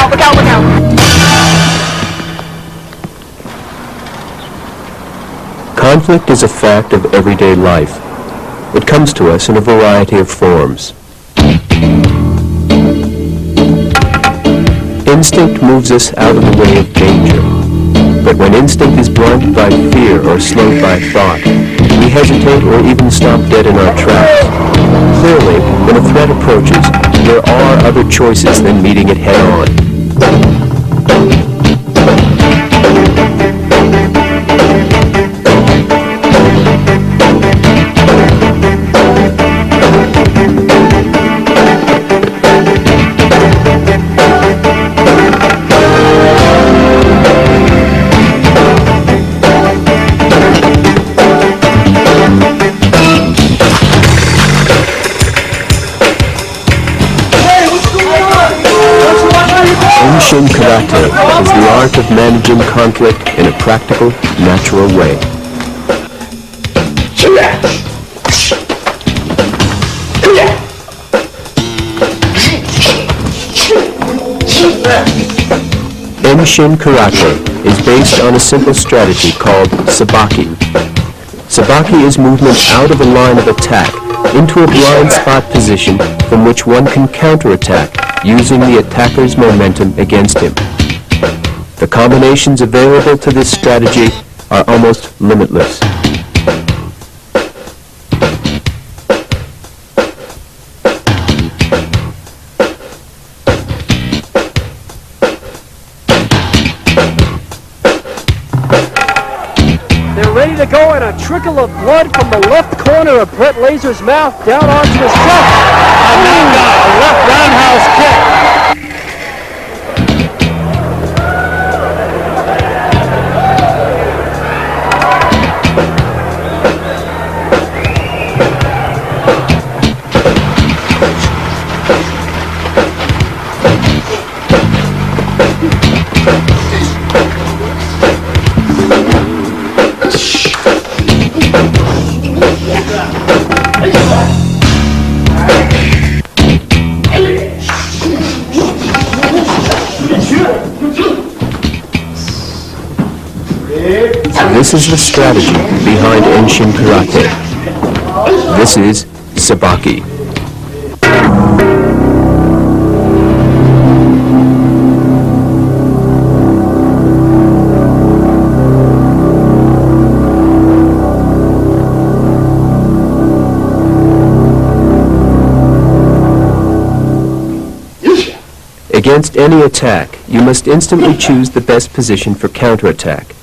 Look out, look out! Conflict is a fact of everyday life. It comes to us in a variety of forms. Instinct moves us out of the way of danger. But when instinct is blunted by fear or slowed by thought, we hesitate or even stop dead in our tracks. Clearly, when a threat approaches, there are other choices than meeting it head-on. Yenshun Karate is the art of managing conflict in a practical, natural way. Yenshun Karate is based on a simple strategy called sabaki. Sabaki is movement out of a line of attack into a blind spot position from which one can counterattack using the attacker's momentum against him. The combinations available to this strategy are almost limitless. They're ready to go, and a trickle of blood from the left corner of Brett Laser's mouth down onto his chest. A left roundhouse kick. This is the strategy behind Yenshun Karate. This is sabaki. Against any attack, you must instantly choose the best position for counterattack.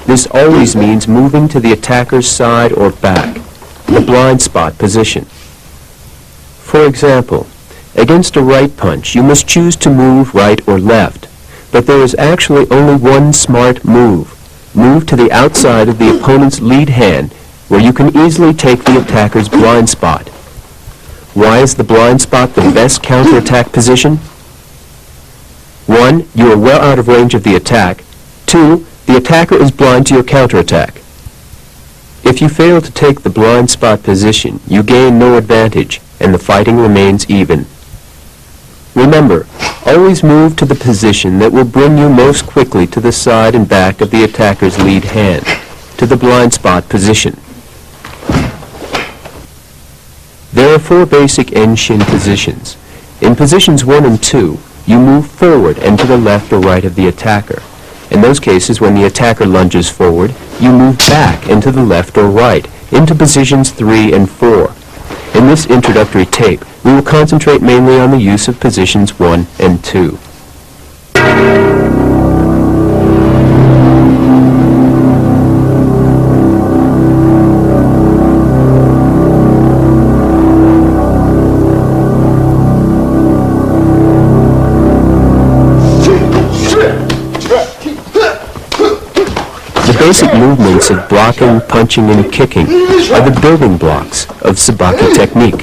This always means moving to the attacker's side or back, the blind spot position. For example, against a right punch, you must choose to move right or left, but there is actually only one smart move. Move to the outside of the opponent's lead hand, where you can easily take the attacker's blind spot. Why is the blind spot the best counterattack position? 1. You are well out of range of the attack. 2. The attacker is blind to your counterattack. If you fail to take the blind spot position, you gain no advantage, and the fighting remains even. Remember, always move to the position that will bring you most quickly to the side and back of the attacker's lead hand, to the blind spot position. There are 4 basic Yenshun positions. In positions 1 and 2, you move forward and to the left or right of the attacker. In those cases, when the attacker lunges forward, you move back into the left or right, into positions 3 and 4. In this introductory tape, we will concentrate mainly on the use of positions 1 and 2. The basic movements of blocking, punching, and kicking are the building blocks of sabaki technique.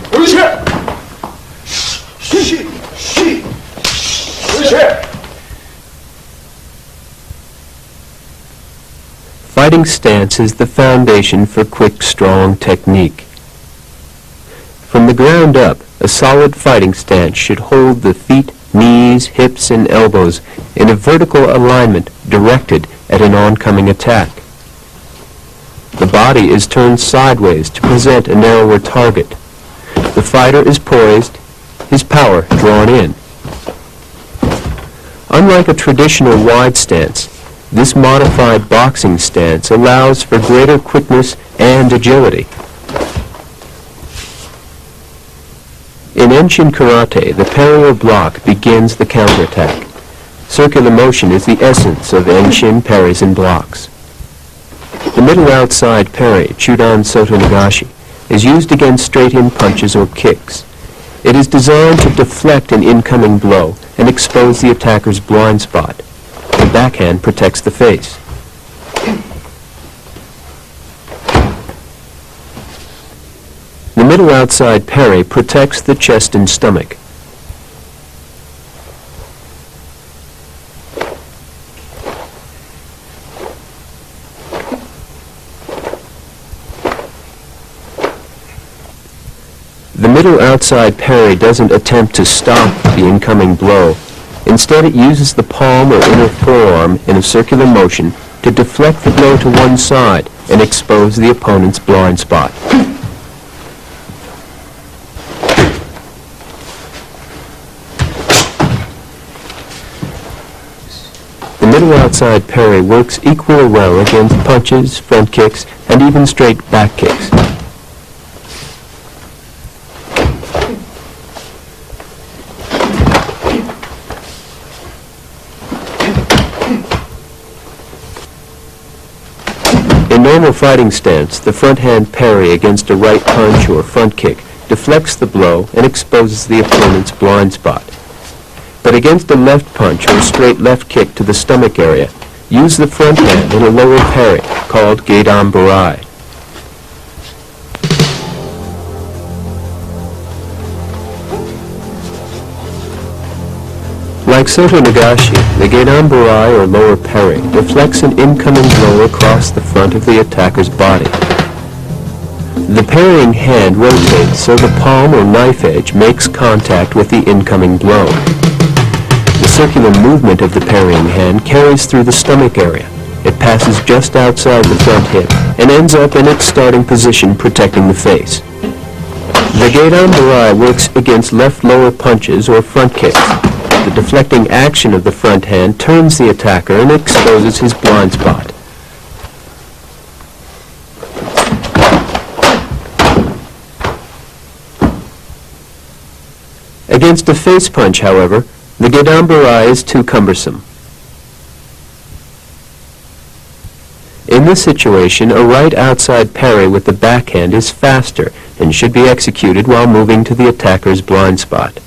Fighting stance is the foundation for quick, strong technique. From the ground up, a solid fighting stance should hold the feet, knees, hips, and elbows in a vertical alignment directed at an oncoming attack. The body is turned sideways to present a narrower target. The fighter is poised, his power drawn in. Unlike a traditional wide stance, this modified boxing stance allows for greater quickness and agility. In Enshin Karate, the parry or block begins the counterattack. Circular motion is the essence of Enshin parries and blocks. The middle outside parry, Chudan Soto Nagashi, is used against straight-in punches or kicks. It is designed to deflect an incoming blow and expose the attacker's blind spot. The backhand protects the face. The middle outside parry protects the chest and stomach. The middle outside parry doesn't attempt to stop the incoming blow. Instead, it uses the palm or inner forearm in a circular motion to deflect the blow to one side and expose the opponent's blind spot. The middle outside parry works equally well against punches, front kicks, and even straight back kicks. In normal fighting stance, the front hand parry against a right punch or front kick deflects the blow and exposes the opponent's blind spot. But against a left punch or straight left kick to the stomach area, use the front hand in a lower parry called Geidan Barai. Like Soto Nagashi, the Geidan Barai or lower parry deflects an incoming blow across the front of the attacker's body. The parrying hand rotates so the palm or knife edge makes contact with the incoming blow. The circular movement of the parrying hand carries through the stomach area. It passes just outside the front hip and ends up in its starting position protecting the face. The Geidan Barai works against left lower punches or front kicks. The deflecting action of the front hand turns the attacker and exposes his blind spot. Against a face punch, however, the Geidan Barai is too cumbersome. In this situation, a right outside parry with the backhand is faster and should be executed while moving to the attacker's blind spot.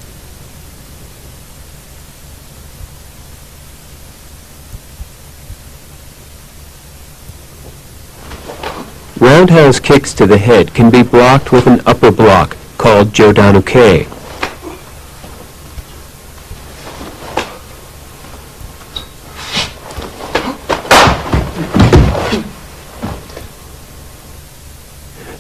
Roundhouse kicks to the head can be blocked with an upper block called Jodanuke.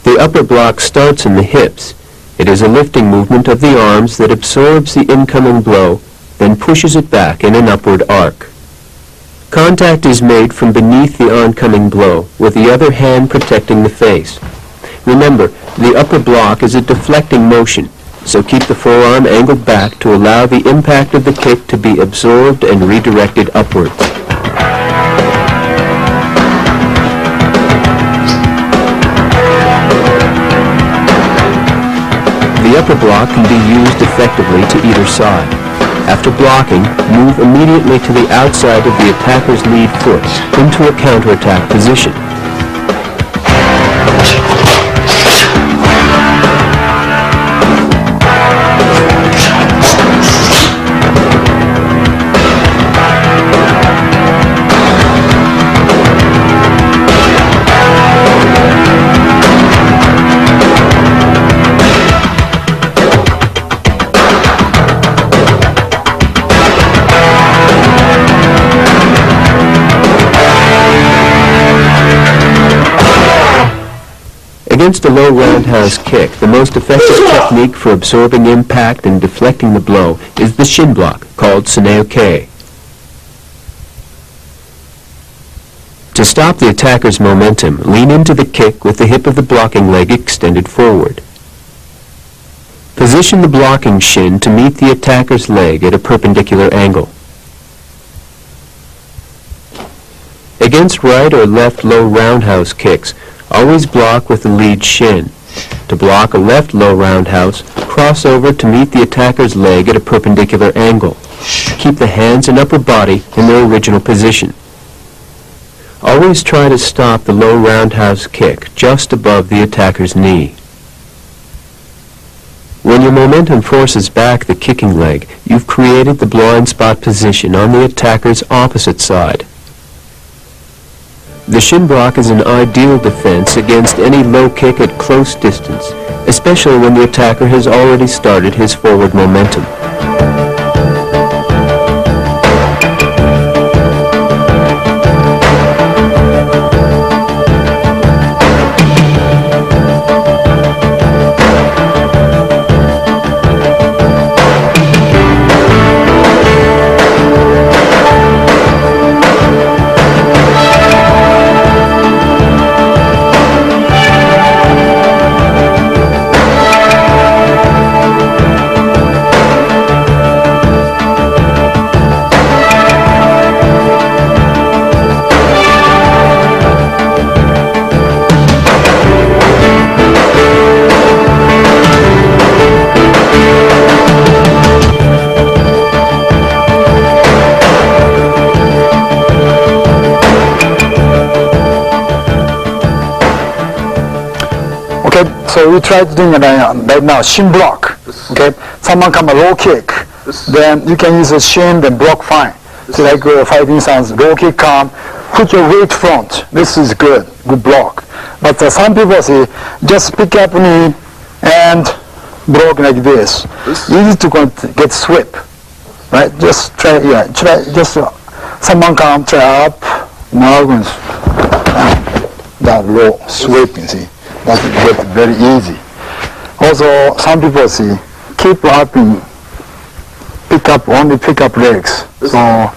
The upper block starts in the hips. It is a lifting movement of the arms that absorbs the incoming blow, then pushes it back in an upward arc. Contact is made from beneath the oncoming blow, with the other hand protecting the face. Remember, the upper block is a deflecting motion, so keep the forearm angled back to allow the impact of the kick to be absorbed and redirected upwards. The upper block can be used effectively to either side. After blocking, move immediately to the outside of the attacker's lead foot into a counterattack position. Against a low roundhouse kick, the most effective technique for absorbing impact and deflecting the blow is the shin block, called Suneoke. To stop the attacker's momentum, lean into the kick with the hip of the blocking leg extended forward. Position the blocking shin to meet the attacker's leg at a perpendicular angle. Against right or left low roundhouse kicks, always block with the lead shin. To block a left low roundhouse, cross over to meet the attacker's leg at a perpendicular angle. Keep the hands and upper body in their original position. Always try to stop the low roundhouse kick just above the attacker's knee. When your momentum forces back the kicking leg, you've created the blind spot position on the attacker's opposite side. The shin block is an ideal defense against any low kick at close distance, especially when the attacker has already started his forward momentum. So we try to do it right now, shin block. Okay, someone come a low kick, then you can use a shin, then block fine. So like fighting sounds, low kick come, put your weight front. This is good block. But some people say, just pick up knee and block like this. Easy to get sweep, right? Just try, someone come, try up, now that low sweeping, see. That's very easy. Also, some people see, keep up in only pick up legs. So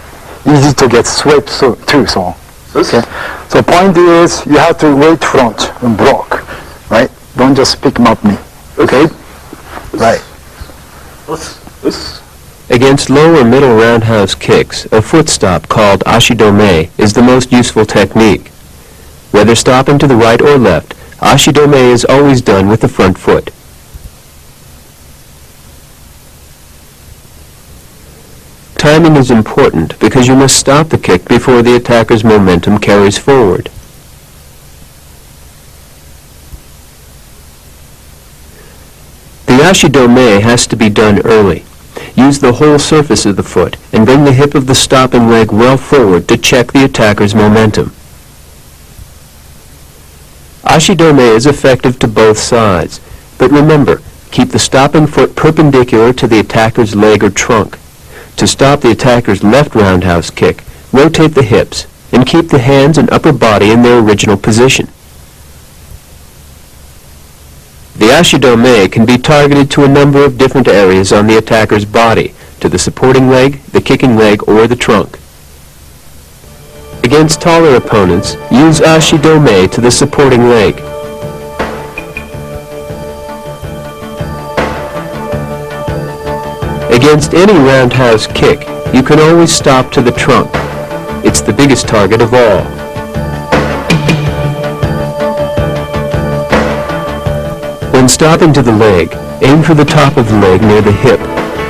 easy to get swept too. So okay. So point is you have to wait front and block, right? Don't just pick them up knee. Okay? Right. Against low or middle roundhouse kicks, a foot stop called ashidome is the most useful technique. Whether stopping to the right or left, ashidome is always done with the front foot. Timing is important because you must stop the kick before the attacker's momentum carries forward. The ashidome has to be done early. Use the whole surface of the foot and bring the hip of the stopping leg well forward to check the attacker's momentum. Ashidome is effective to both sides, but remember, keep the stopping foot perpendicular to the attacker's leg or trunk. To stop the attacker's left roundhouse kick, rotate the hips and keep the hands and upper body in their original position. The ashidome can be targeted to a number of different areas on the attacker's body, to the supporting leg, the kicking leg, or the trunk. Against taller opponents, use ashidome to the supporting leg. Against any roundhouse kick, you can always stop to the trunk. It's the biggest target of all. When stopping to the leg, aim for the top of the leg near the hip.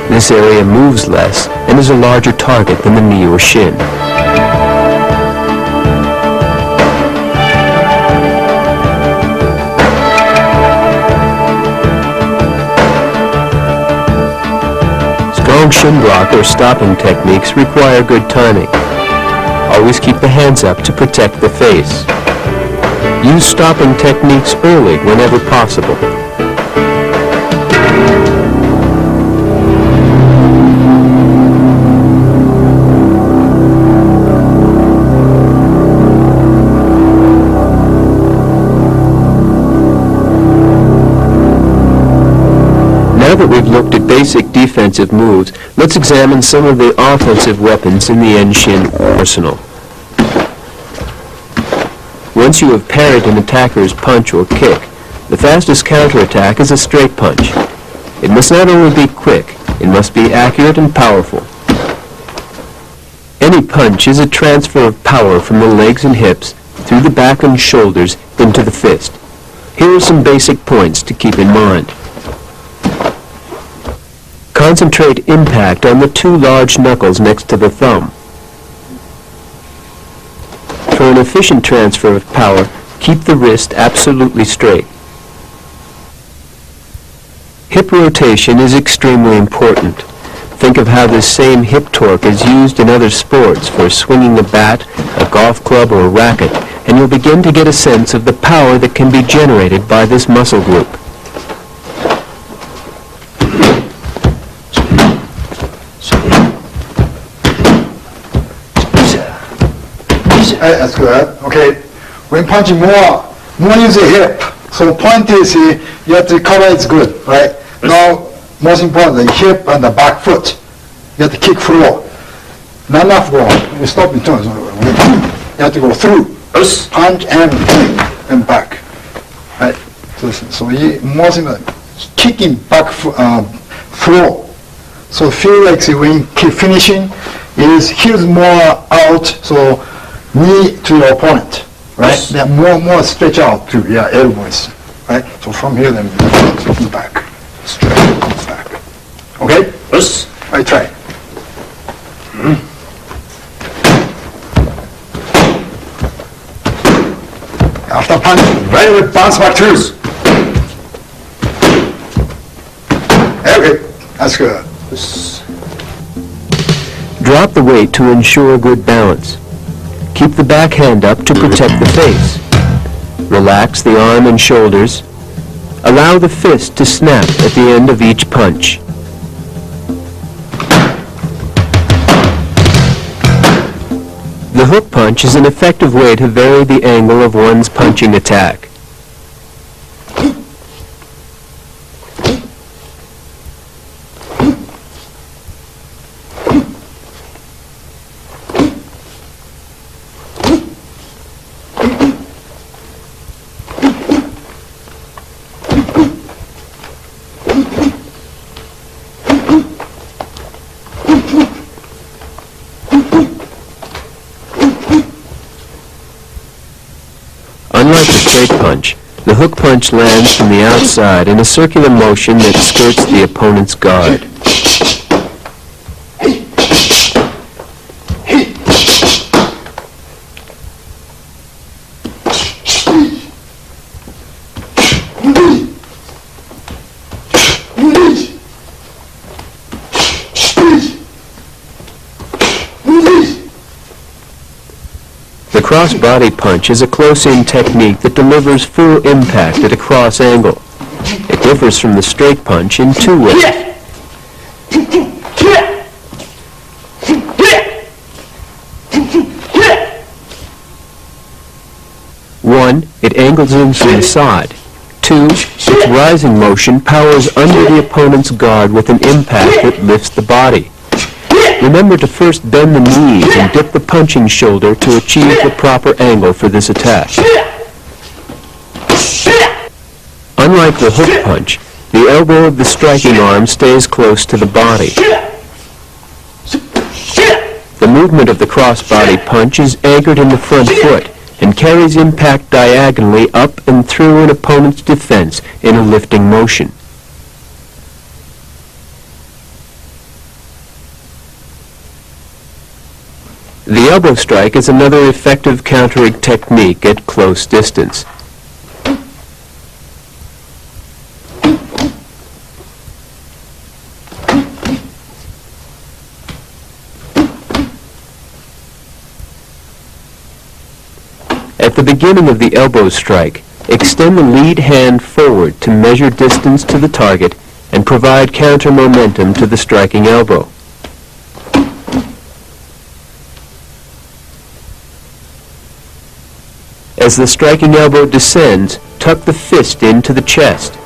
This area moves less and is a larger target than the knee or shin. Strong shin block or stopping techniques require good timing. Always keep the hands up to protect the face. Use stopping techniques early whenever possible. we've looked at basic defensive moves, let's examine some of the offensive weapons in the Yenshин arsenal. Once you have parried an attacker's punch or kick, the fastest counterattack is a straight punch. It must not only be quick, it must be accurate and powerful. Any punch is a transfer of power from the legs and hips through the back and shoulders into the fist. Here are some basic points to keep in mind. Concentrate impact on the two large knuckles next to the thumb. For an efficient transfer of power, keep the wrist absolutely straight. Hip rotation is extremely important. Think of how this same hip torque is used in other sports for swinging a bat, a golf club, or a racket, and you'll begin to get a sense of the power that can be generated by this muscle group. That's good. Okay. When punching more use the hip. So point is you have to cover it's good, right? Now, most important, the hip and the back foot. You have to kick floor. Not enough go. You stop in turn. You have to go through. Punch and back. Right? So most important, kicking back floor. So feel like when you keep finishing, is heels more out, so knee to your opponent, right? They're more stretch out to your elbows, right? So from here, then back, straight, back. Okay? Yes. I try. After punch, right away, bounce back through. Okay, that's good. Drop the weight to ensure good balance. Keep the back hand up to protect the face. Relax the arm and shoulders. Allow the fist to snap at the end of each punch. The hook punch is an effective way to vary the angle of one's punching attack. Unlike the straight punch, the hook punch lands from the outside in a circular motion that skirts the opponent's guard. The cross-body punch is a close-in technique that delivers full impact at a cross angle. It differs from the straight punch in two ways. One, it angles in from the side. Two, its rising motion powers under the opponent's guard with an impact that lifts the body. Remember to first bend the knees and dip the punching shoulder to achieve the proper angle for this attack. Unlike the hook punch, the elbow of the striking arm stays close to the body. The movement of the cross-body punch is anchored in the front foot and carries impact diagonally up and through an opponent's defense in a lifting motion. The elbow strike is another effective countering technique at close distance. At the beginning of the elbow strike, extend the lead hand forward to measure distance to the target and provide counter momentum to the striking elbow. As the striking elbow descends, tuck the fist into the chest.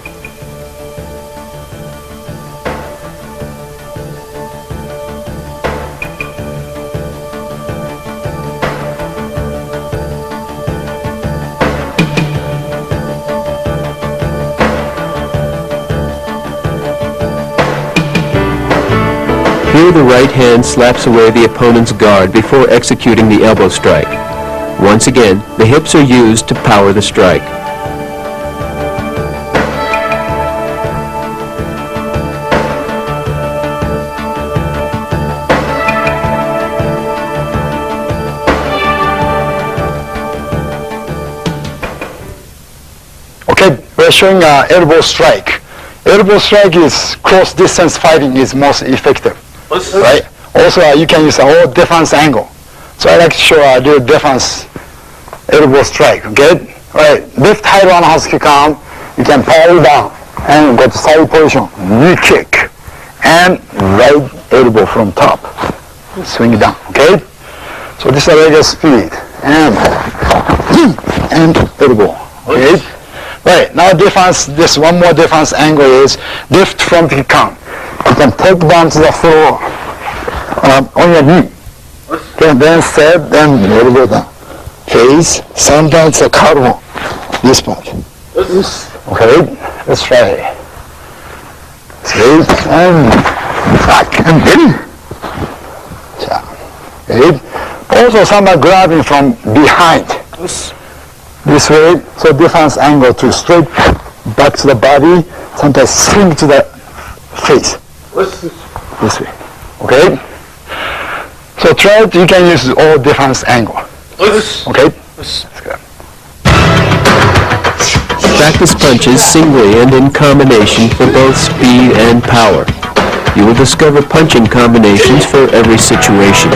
Here the right hand slaps away the opponent's guard before executing the elbow strike. Once again, the hips are used to power the strike. Okay, we're showing elbow strike. Elbow strike is close distance fighting is most effective, right? Also, you can use a whole defense angle. So I like to show a little defense elbow strike. Okay, right? Left high roundhouse kick arm. You can power down and go to side position, knee kick, and right elbow from top, swing it down. Okay, so this is a regular speed and elbow. Okay. Right, now defense, this one more defense angle is lift from the kick arm. You can take down to the floor on your knee. Okay, then step, then elbow down. Face, sometimes a carbo, this part. Okay, let's try it. Straight and back and in. Okay. Also some grabbing from behind. This way, so defense angle to straight back to the body, sometimes swing to the face. This way. Okay? So try it, you can use all defense angle. Okay? Practice punches singly and in combination for both speed and power. You will discover punching combinations for every situation.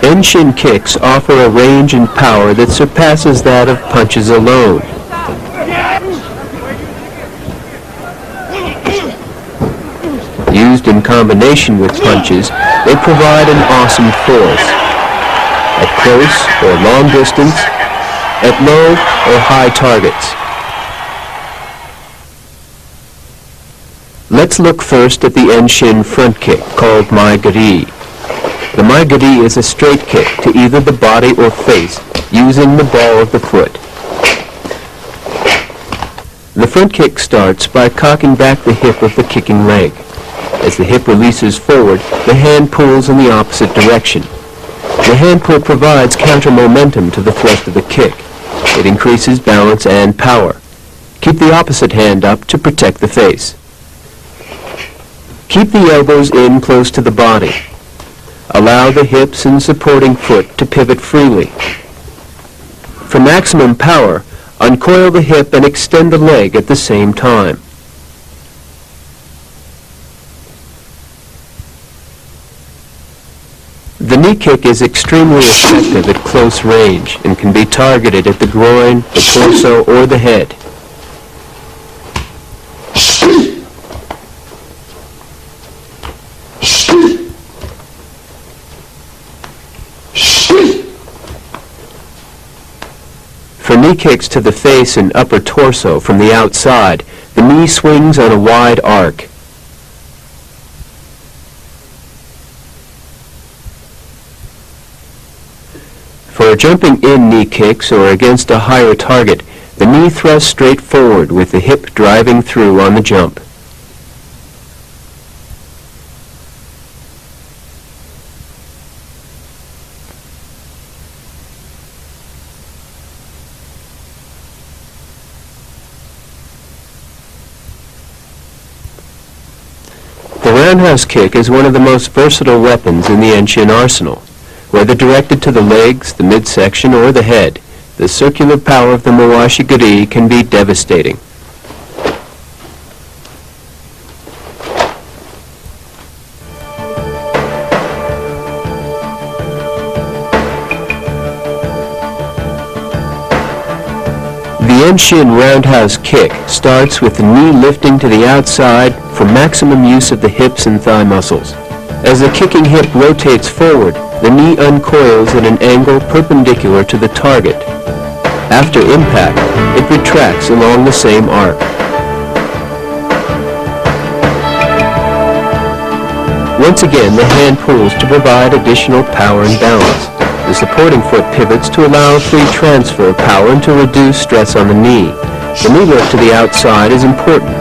Yenshин kicks offer a range and power that surpasses that of punches alone. Used in combination with punches, they provide an awesome force. At close or long distance, at low or high targets. Let's look first at the Yenshin front kick, called Mai-Gari. The Mai-Gari is a straight kick to either the body or face, using the ball of the foot. The front kick starts by cocking back the hip of the kicking leg. As the hip releases forward, the hand pulls in the opposite direction. The hand pull provides counter momentum to the thrust of the kick. It increases balance and power. Keep the opposite hand up to protect the face. Keep the elbows in close to the body. Allow the hips and supporting foot to pivot freely. For maximum power, uncoil the hip and extend the leg at the same time. The knee kick is extremely effective at close range and can be targeted at the groin, the torso, or the head. For knee kicks to the face and upper torso from the outside, the knee swings on a wide arc. For jumping in knee kicks or against a higher target, the knee thrusts straight forward with the hip driving through on the jump. The roundhouse kick is one of the most versatile weapons in the Yenshin arsenal. Whether directed to the legs, the midsection, or the head, The circular power of the mawashi-giri can be devastating. The Yenshun roundhouse kick starts with the knee lifting to the outside for maximum use of the hips and thigh muscles. As the kicking hip rotates forward, the knee uncoils at an angle perpendicular to the target. After impact, it retracts along the same arc. Once again, the hand pulls to provide additional power and balance. The supporting foot pivots to allow free transfer of power and to reduce stress on the knee. The knee lift to the outside is important.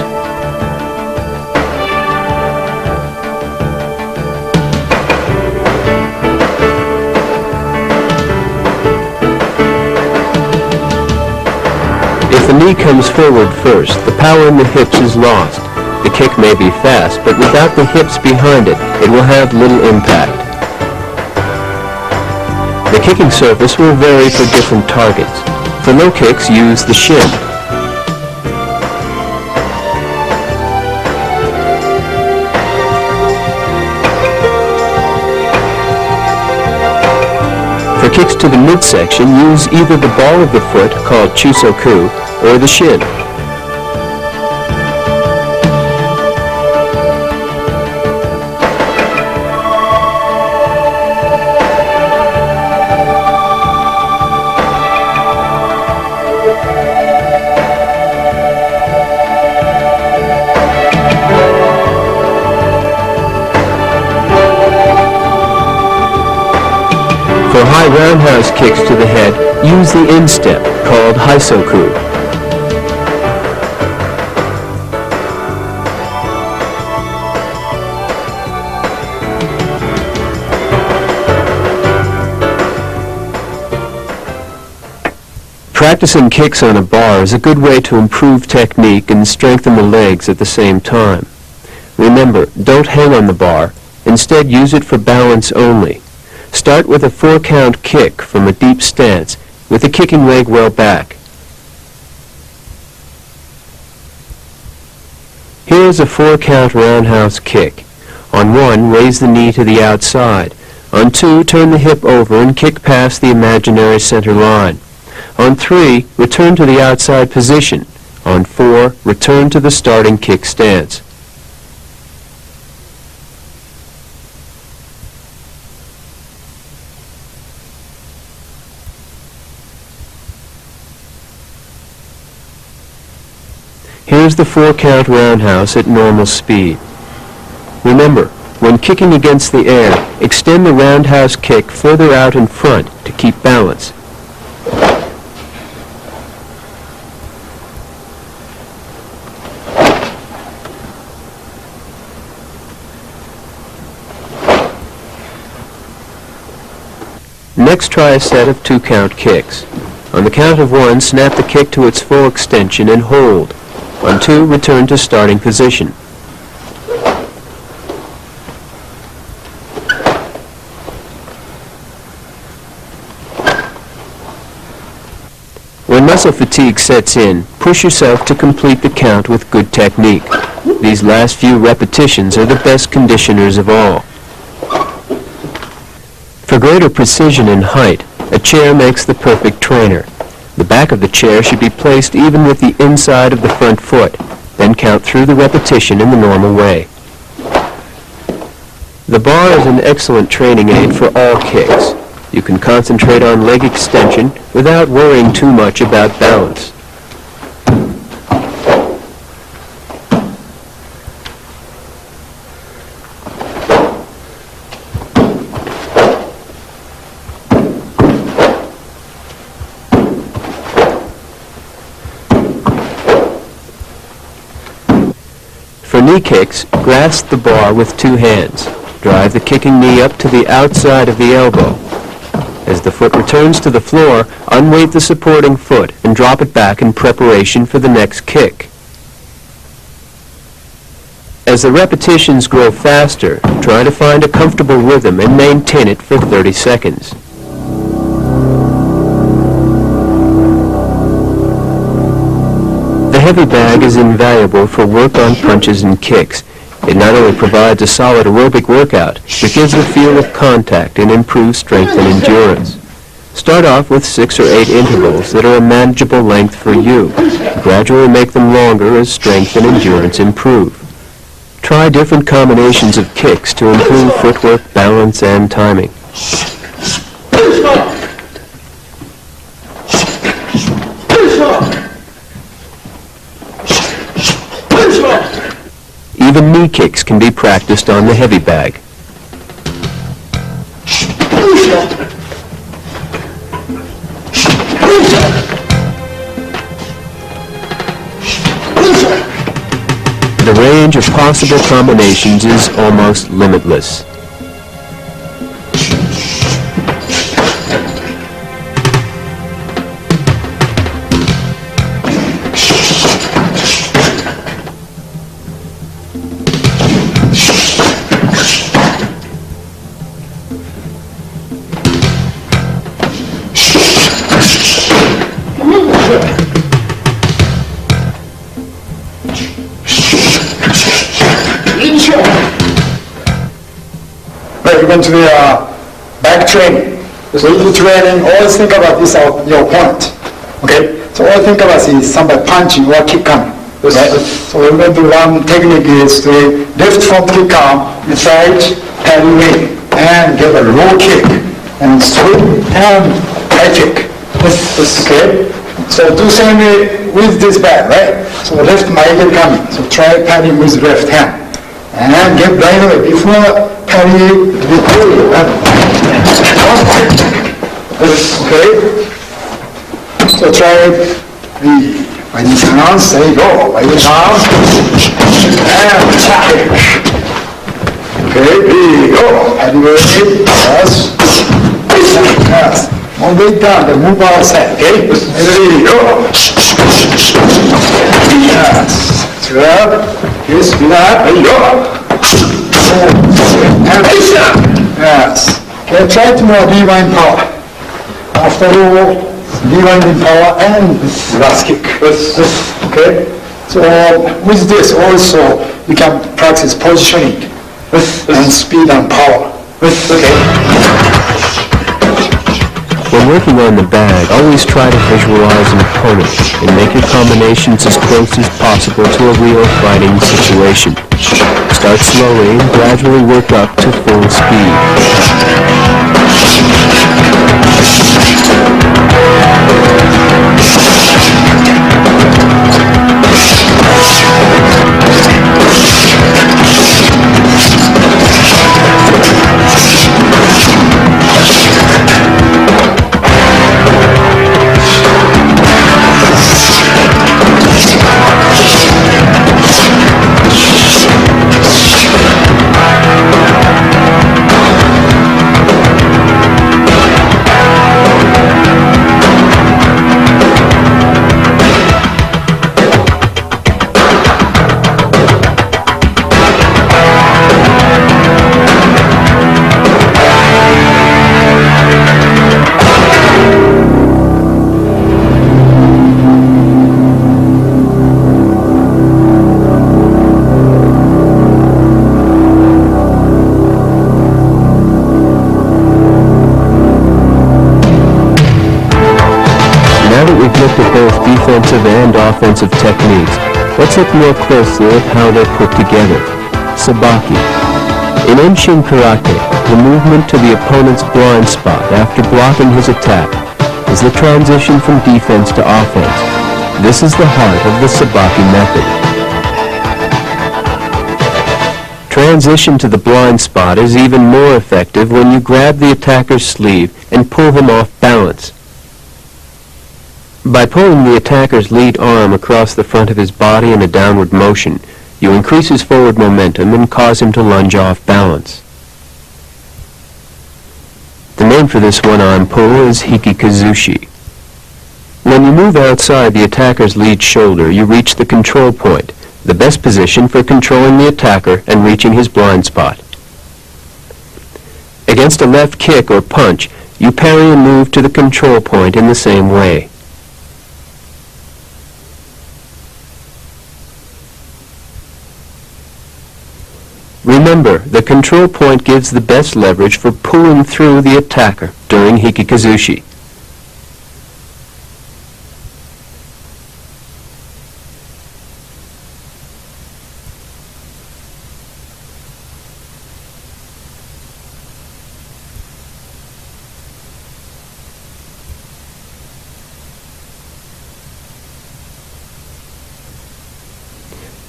If the knee comes forward first, the power in the hips is lost. The kick may be fast, but without the hips behind it, it will have little impact. The kicking surface will vary for different targets. For low kicks, use the shin. For kicks to the midsection, use either the ball of the foot, called chusoku, or the shin. For high roundhouse kicks to the head, use the instep, called haisoku. Practicing kicks on a bar is a good way to improve technique and strengthen the legs at the same time. Remember, don't hang on the bar. Instead, use it for balance only. Start with a 4-count kick from a deep stance, with the kicking leg well back. Here is a 4-count roundhouse kick. On 1, raise the knee to the outside. On 2, turn the hip over and kick past the imaginary center line. On 3, return to the outside position. On 4, return to the starting kick stance. Here's the 4-count roundhouse at normal speed. Remember, when kicking against the air, extend the roundhouse kick further out in front to keep balance. Next, try a set of 2-count kicks. On the count of 1, snap the kick to its full extension and hold. On 2, return to starting position. When muscle fatigue sets in, push yourself to complete the count with good technique. These last few repetitions are the best conditioners of all. For greater precision and height, a chair makes the perfect trainer. The back of the chair should be placed even with the inside of the front foot, then count through the repetition in the normal way. The bar is an excellent training aid for all kicks. You can concentrate on leg extension without worrying too much about balance. For knee kicks, grasp the bar with 2 hands. Drive the kicking knee up to the outside of the elbow. As the foot returns to the floor, unweight the supporting foot and drop it back in preparation for the next kick. As the repetitions grow faster, try to find a comfortable rhythm and maintain it for 30 seconds. heavy bag is invaluable for work on punches and kicks. It not only provides a solid aerobic workout, but gives the feel of contact and improves strength and endurance. Start off with 6 or 8 intervals that are a manageable length for you. Gradually make them longer as strength and endurance improve. Try different combinations of kicks to improve footwork, balance, and timing. Even knee kicks can be practiced on the heavy bag. The range of possible combinations is almost limitless. Even to the back training. Weight training, always think about this your opponent. Okay? So all think about is somebody punching or kick coming. Right? So we're going to do one technique is to left front kick come, you try it, heavy weight, and give a low kick, and sweep and high kick. Okay? So do same with this bag, right? So left might get coming. So try padding with left hand. And get right away before padding with okay? So try the by these hands, there you go. By these hands. And kick. Okay, there you go. Padding with yes. Yes. One way down, then move outside, okay? There you go. Yes. Good. Yes, do that. There you go. And yes. Okay, try to more divine power. After all, divine power and last kick. Okay? So with this also, you can practice positioning and speed and power. Okay? When working on the bag, always try to visualize an opponent and make your combinations as close as possible to a real fighting situation. Start slowly and gradually work up to full speed. Defensive and offensive techniques. Let's look more closely at how they're put together. Sabaki. In Enshin Karate, the movement to the opponent's blind spot after blocking his attack is the transition from defense to offense. This is the heart of the Sabaki method. Transition to the blind spot is even more effective when you grab the attacker's sleeve and pull him off balance. By pulling the attacker's lead arm across the front of his body in a downward motion, you increase his forward momentum and cause him to lunge off balance. The name for this one-arm pull is hikikazushi. When you move outside the attacker's lead shoulder, you reach the control point, the best position for controlling the attacker and reaching his blind spot. Against a left kick or punch, you parry and move to the control point in the same way. Remember, the control point gives the best leverage for pulling through the attacker during hikikazushi.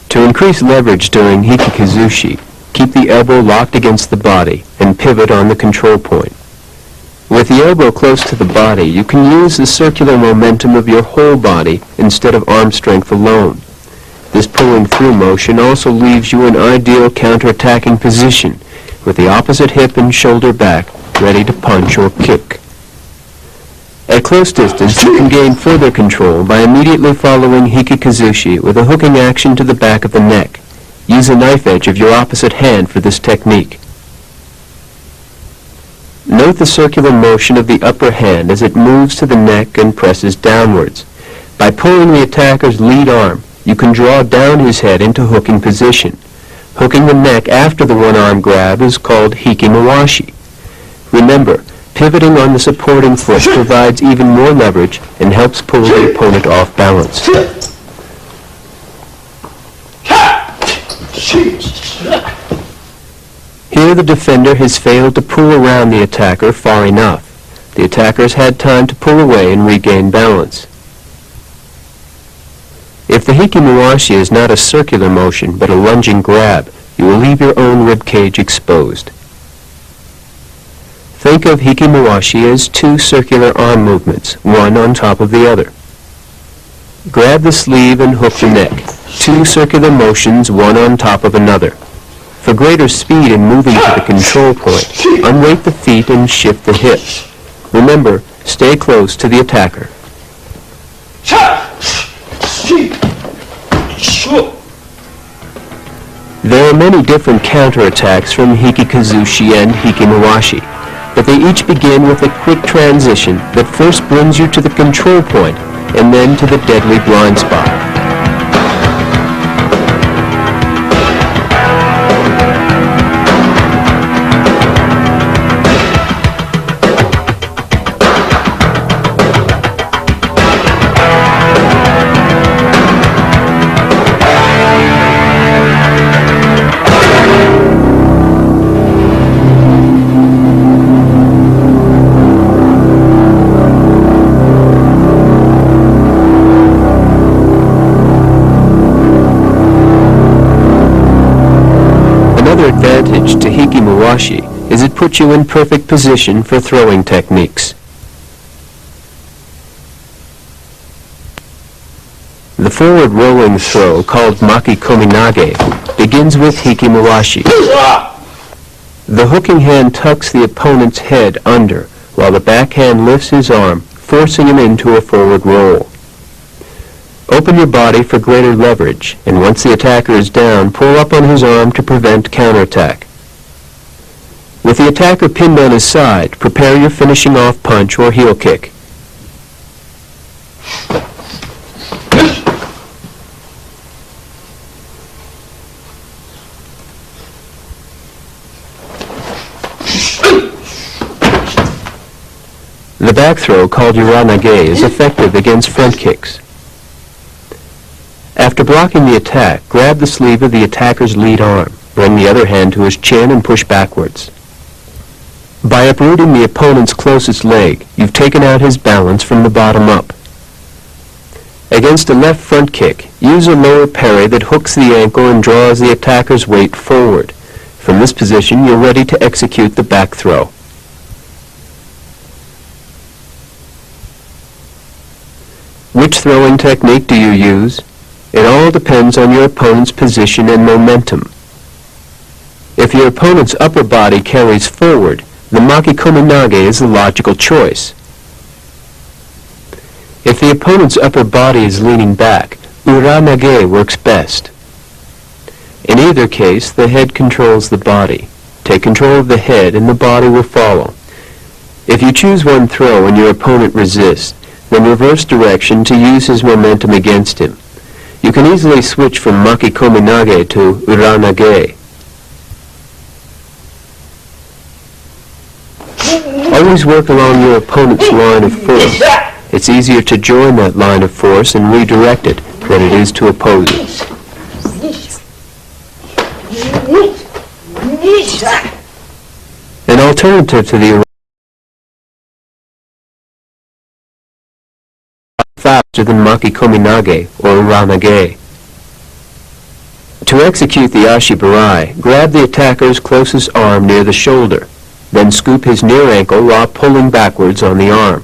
To increase leverage during hikikazushi, keep the elbow locked against the body and pivot on the control point. With the elbow close to the body, you can use the circular momentum of your whole body instead of arm strength alone. This pulling through motion also leaves you in ideal counterattacking position, with the opposite hip and shoulder back, ready to punch or kick. At close distance, you can gain further control by immediately following hikikazushi with a hooking action to the back of the neck. Use the knife edge of your opposite hand for this technique. Note the circular motion of the upper hand as it moves to the neck and presses downwards. By pulling the attacker's lead arm, you can draw down his head into hooking position. Hooking the neck after the one-arm grab is called hikimawashi. Remember, pivoting on the supporting foot provides even more leverage and helps pull the opponent off balance. Here the defender has failed to pull around the attacker far enough. The attacker has had time to pull away and regain balance. If the hikimawashi is not a circular motion but a lunging grab, you will leave your own rib cage exposed. Think of hikimawashi as two circular arm movements, one on top of the other. Grab the sleeve and hook the neck, two circular motions, one on top of another. For greater speed in moving to the control point, unweight the feet and shift the hips. Remember, stay close to the attacker. There are many different counterattacks from hikikazushi and hikimawashi, but they each begin with a quick transition that first brings you to the control point and then to the deadly blind spot. Advantage to hikimawashi is it puts you in perfect position for throwing techniques. The forward rolling throw, called maki kominage, begins with hikimawashi. The hooking hand tucks the opponent's head under, while the backhand lifts his arm, forcing him into a forward roll. Open your body for greater leverage, and once the attacker is down, pull up on his arm to prevent counterattack. With the attacker pinned on his side, prepare your finishing off punch or heel kick. The back throw, called uranage, is effective against front kicks. After blocking the attack, grab the sleeve of the attacker's lead arm. Bring the other hand to his chin and push backwards. By uprooting the opponent's closest leg, you've taken out his balance from the bottom up. Against a left front kick, use a lower parry that hooks the ankle and draws the attacker's weight forward. From this position, you're ready to execute the back throw. Which throwing technique do you use? It all depends on your opponent's position and momentum. If your opponent's upper body carries forward, the maki kominage is the logical choice. If the opponent's upper body is leaning back, uranage works best. In either case, the head controls the body. Take control of the head and the body will follow. If you choose one throw and your opponent resists, then reverse direction to use his momentum against him. You can easily switch from maki kominage to uranage. Always work along your opponent's line of force. It's easier to join that line of force and redirect it than it is to oppose it. An alternative to the faster than makikomi-nage or ranage. To execute the ashibarai, grab the attacker's closest arm near the shoulder, then scoop his near ankle while pulling backwards on the arm.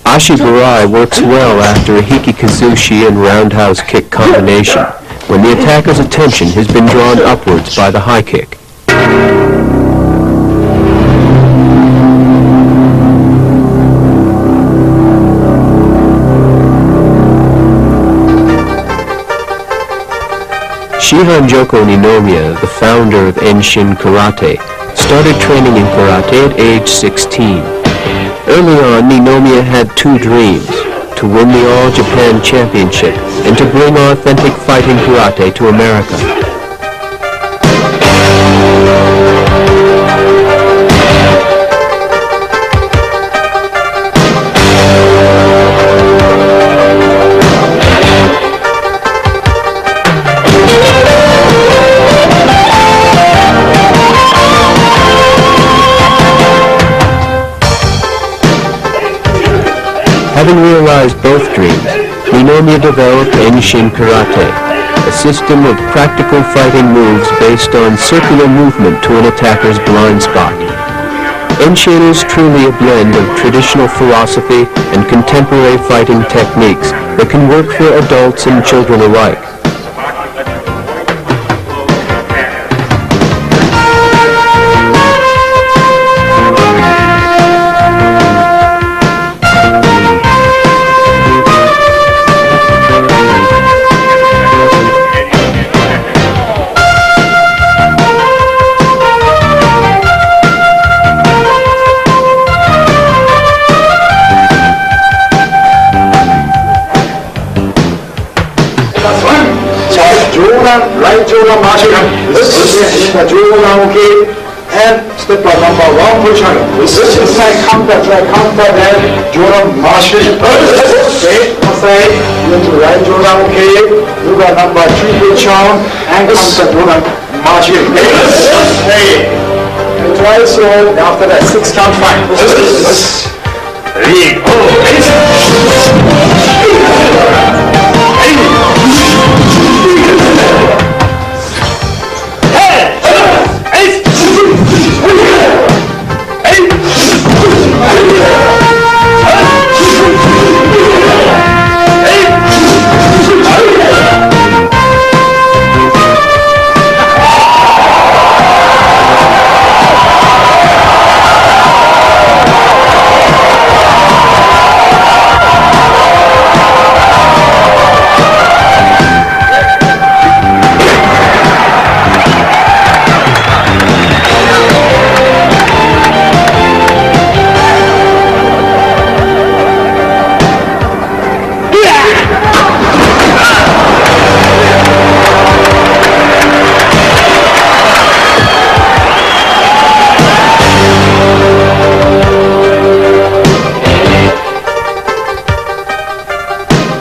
Ashibarai works well after a hikikazushi and roundhouse kick combination, when the attacker's attention has been drawn upwards by the high kick. Shihan-joko Ninomiya, the founder of Enshin Karate, started training in karate at age 16. Early on, Ninomiya had two dreams: to win the All Japan Championship and to bring authentic fighting karate to America. Having realized both dreams, Ninomiya developed Enshin Karate, a system of practical fighting moves based on circular movement to an attacker's blind spot. Enshin is truly a blend of traditional philosophy and contemporary fighting techniques that can work for adults and children alike. Right shoulder marching, okay, and step by number one position. Inside counter, then shoulder marching. Okay, outside, into right shoulder, okay, do the number 2 position, and counter shoulder marching. Okay, and twice, so after that 6 count 5. 3,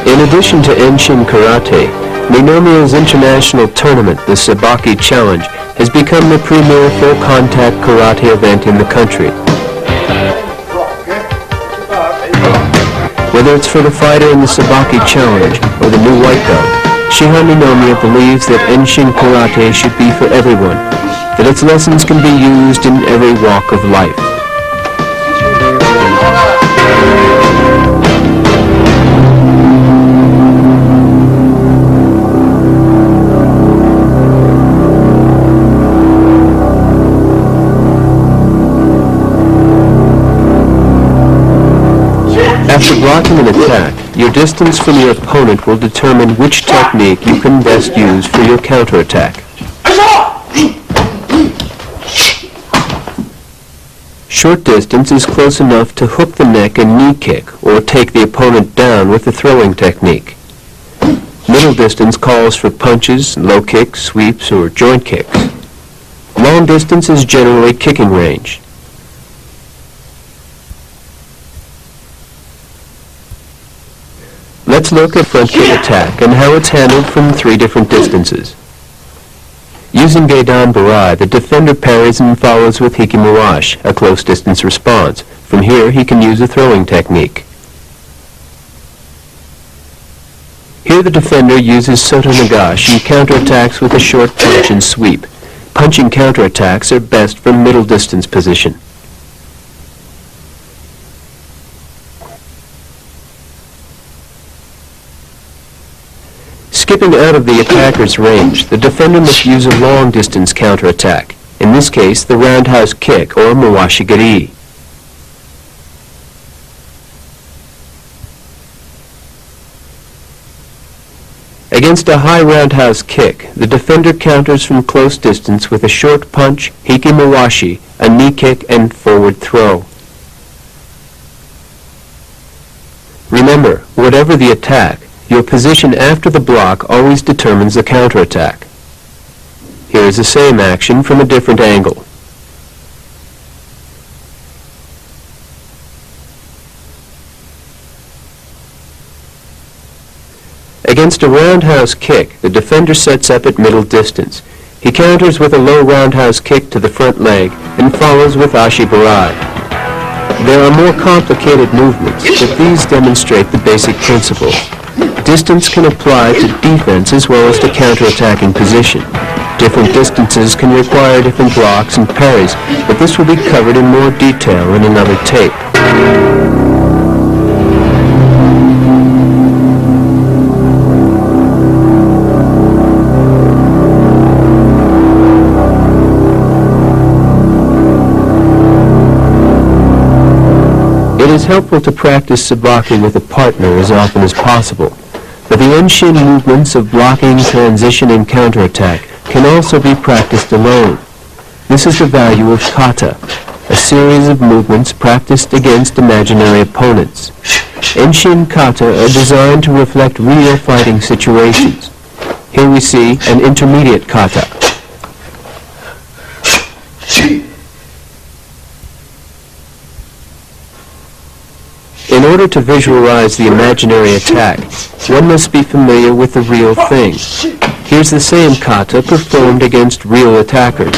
In addition to Enshin Karate, Ninomiya's international tournament, the Sabaki Challenge, has become the premier full-contact karate event in the country. Whether it's for the fighter in the Sabaki Challenge or the new white belt, Shihan Ninomiya believes that Enshin Karate should be for everyone, that its lessons can be used in every walk of life. After blocking an attack, your distance from your opponent will determine which technique you can best use for your counterattack. Short distance is close enough to hook the neck and knee kick or take the opponent down with the throwing technique. Middle distance calls for punches, low kicks, sweeps, or joint kicks. Long distance is generally kicking range. Let's look at front kick attack and how it's handled from 3 different distances. Using Geidan Barai, the defender parries and follows with Hikimuwashi, a close-distance response. From here, he can use a throwing technique. Here the defender uses Soto Nagashi and counterattacks with a short punch and sweep. Punching counterattacks are best from middle distance position. Skipping out of the attacker's range, the defender must use a long-distance counterattack, in this case the roundhouse kick or Mawashigiri. Against a high roundhouse kick, the defender counters from close distance with a short punch, Hikimuwashi, a knee kick, and forward throw. Remember, whatever the attack, your position after the block always determines the counterattack. Here is the same action from a different angle. Against a roundhouse kick, the defender sets up at middle distance. He counters with a low roundhouse kick to the front leg and follows with Ashi Barai. There are more complicated movements, but these demonstrate the basic principle. Distance can apply to defense as well as to counterattacking position. Different distances can require different blocks and parries, but this will be covered in more detail in another tape. It is helpful to practice sabaki with a partner as often as possible, but the Enshin movements of blocking, transition, and counterattack can also be practiced alone. This is the value of kata, a series of movements practiced against imaginary opponents. Enshin kata are designed to reflect real fighting situations. Here we see an intermediate kata. In order to visualize the imaginary attack, one must be familiar with the real thing. Here's the same kata performed against real attackers.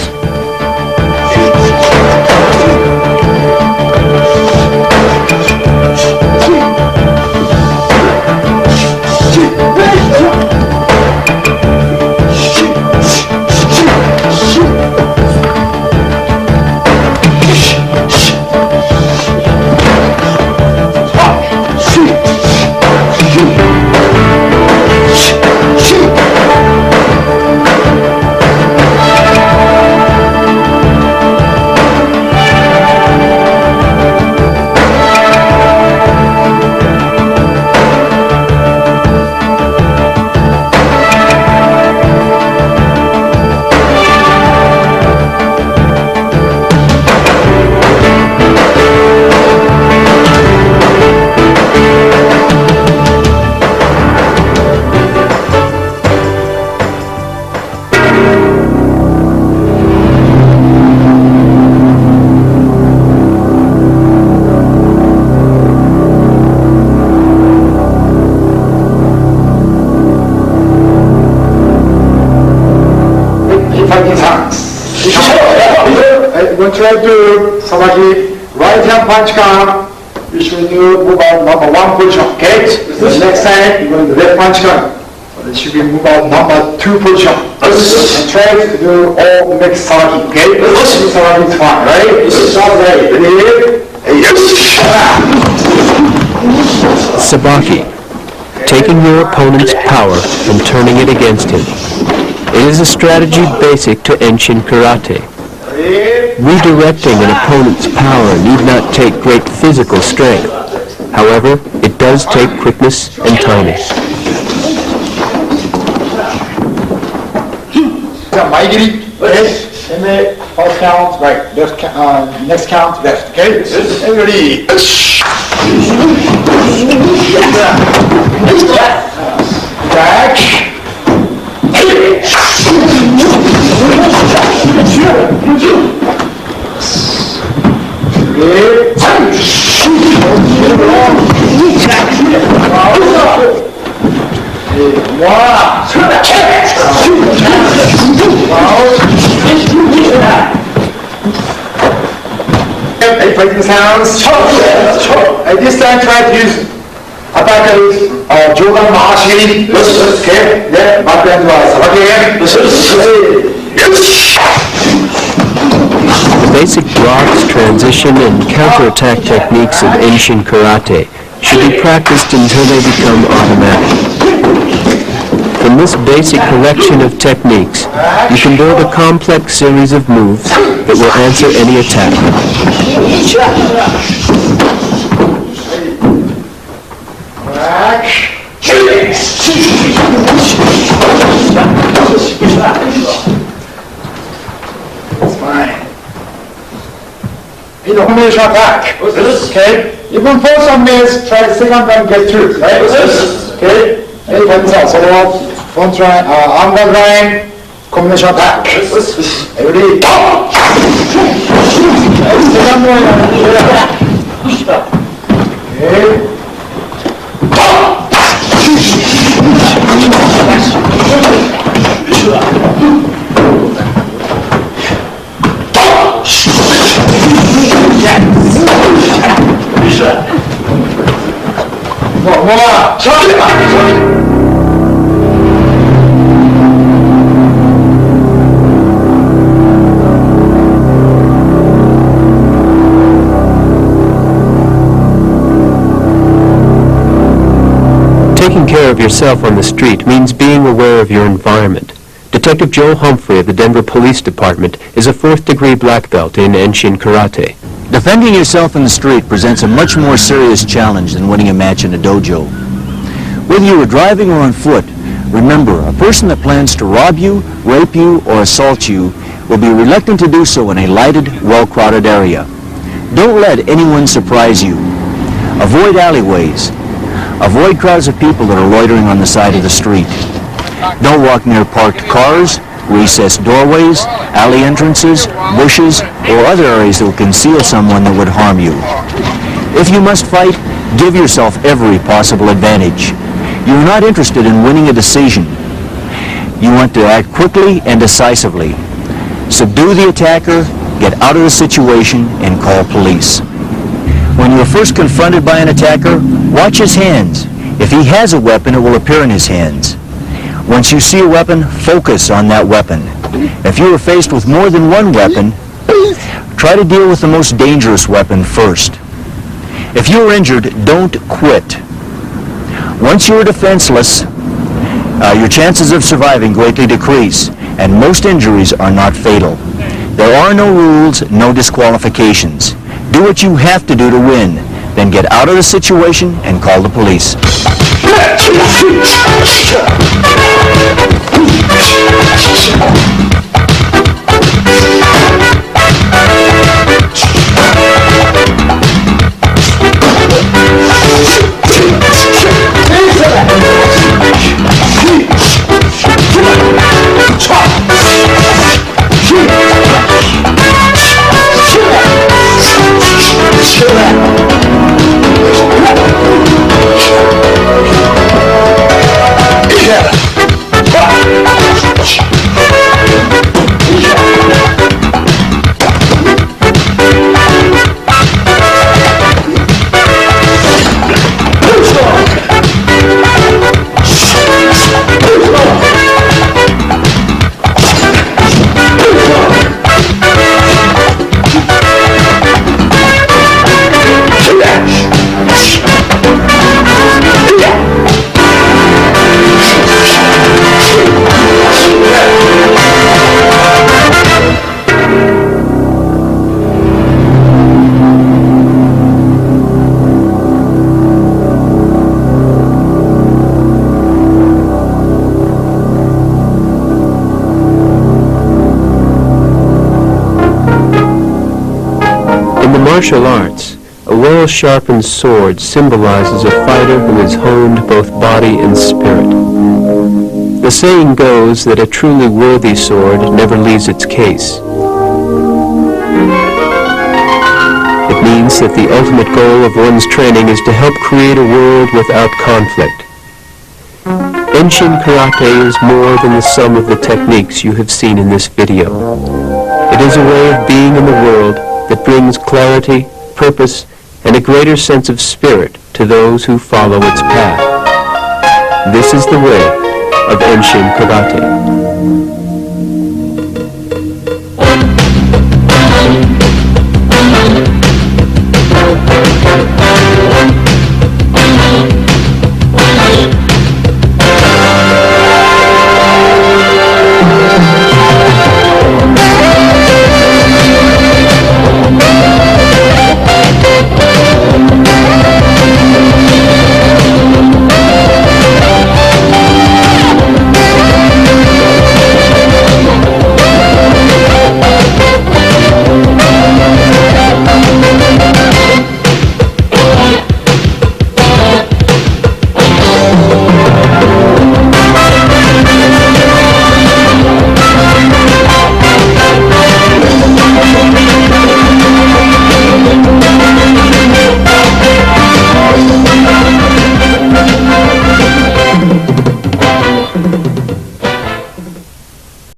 When try to sabaki, right hand punch come, you should do move out number 1 position, okay? The next time, you want the left punch come. It should be move out number 2 position. And try to do all mixed sabaki, okay? Sabaki is fine, right? Start ready. Ready? Sabaki, taking your opponent's power and turning it against him. It is a strategy basic to Enshin Karate. Redirecting an opponent's power need not take great physical strength. However, it does take quickness and timing. Maigiri, okay? And the first count, right? Next count, left, okay? Everybody. Back. Fighting sounds. At this time, try to use attackers Jogan Mahashi. Okay, yeah, back and The basic blocks, transition, and counterattack techniques of Enshin Karate should be practiced until they become automatic. From this basic collection of techniques, you can build a complex series of moves that will answer any attack. That's fine. In the combination attack. Okay? You can force some miss, try the second time get through, right? Okay? Hey, so front line, arm guard line, combination attack. Everybody. Second one. Okay. Taking care of yourself on the street means being aware of your environment. Detective Joe Humphrey of the Denver Police Department is a 4th-degree black belt in Enshin Karate. Defending yourself in the street presents a much more serious challenge than winning a match in a dojo. Whether you are driving or on foot, remember, a person that plans to rob you, rape you, or assault you will be reluctant to do so in a lighted, well-crowded area. Don't let anyone surprise you. Avoid alleyways. Avoid crowds of people that are loitering on the side of the street. Don't walk near parked cars, recessed doorways, alley entrances, bushes, or other areas that will conceal someone that would harm you. If you must fight, give yourself every possible advantage. You are not interested in winning a decision. You want to act quickly and decisively. Subdue the attacker, get out of the situation, and call police. When you are first confronted by an attacker, watch his hands. If he has a weapon, it will appear in his hands. Once you see a weapon, focus on that weapon. If you are faced with more than one weapon, try to deal with the most dangerous weapon first. If you are injured, don't quit. Once you are defenseless, your chances of surviving greatly decrease, and most injuries are not fatal. There are no rules, no disqualifications. Do what you have to do to win, then get out of the situation and call the police. Martial arts, a well-sharpened sword symbolizes a fighter who has honed both body and spirit. The saying goes that a truly worthy sword never leaves its case. It means that the ultimate goal of one's training is to help create a world without conflict. Enshin Karate is more than the sum of the techniques you have seen in this video. It is a way of being in the world that brings clarity, purpose, and a greater sense of spirit to those who follow its path. This is the way of Enshin Karate.